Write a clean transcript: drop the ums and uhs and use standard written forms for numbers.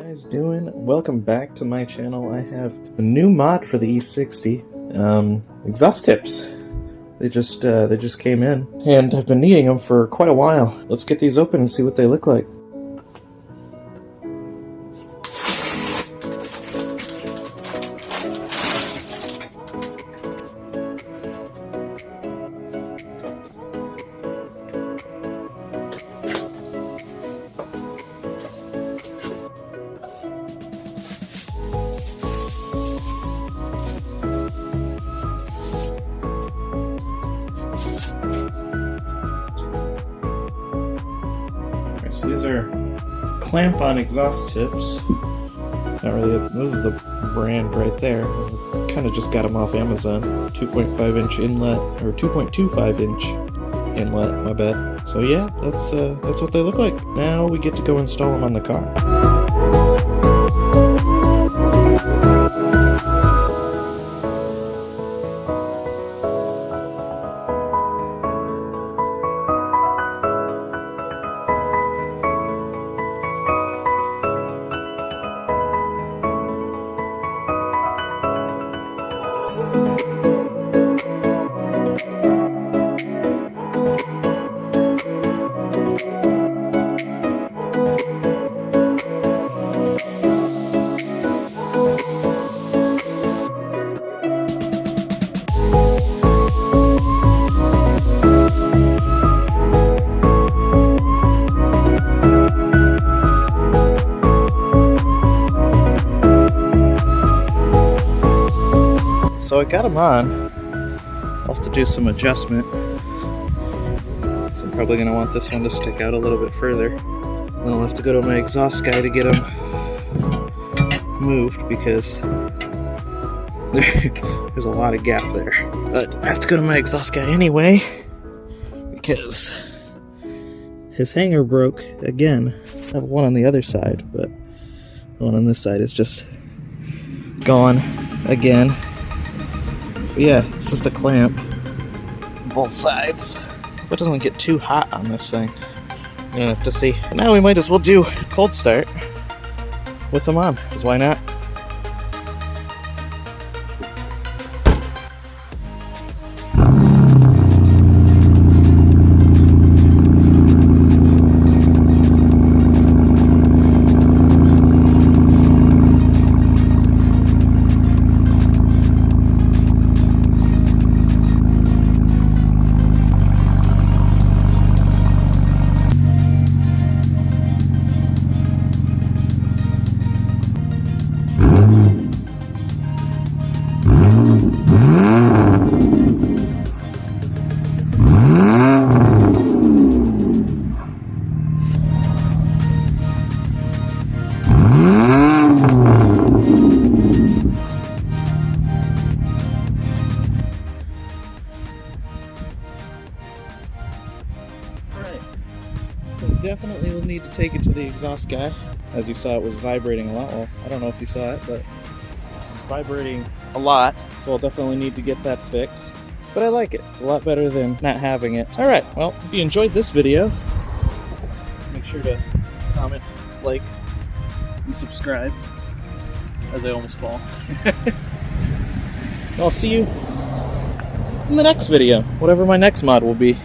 Guys doing? Welcome back to my channel. I have a new mod for the E60, exhaust tips. They just came in, and I've been needing them for quite a while. Let's get these open and see what they look like. So these are clamp-on exhaust tips. Not really. This is the brand right there. Kind of just got them off Amazon. 2.5-inch inlet, or 2.25-inch inlet. My bad. So yeah, that's what they look like. Now we get to go install them on the car. So I got them on. I'll have to do some adjustment. So I'm probably going to want this one to stick out a little bit further. Then I'll have to go to my exhaust guy to get them moved because there's a lot of gap there. But I have to go to my exhaust guy anyway because his hanger broke again. I have one on the other side, but the one on this side is just gone again. But yeah, it's just a clamp on both sides. Hope it doesn't get too hot on this thing. We're gonna have to see. But now we might as well do cold start with them on, because why not? So definitely we'll need to take it to the exhaust guy. As you saw, it was vibrating a lot. Well, I don't know if you saw it, but it's vibrating a lot. So I'll definitely need to get that fixed. But I like it. It's a lot better than not having it. Alright, well, if you enjoyed this video, make sure to comment, like, and subscribe. As I almost fall. I'll see you in the next video, whatever my next mod will be.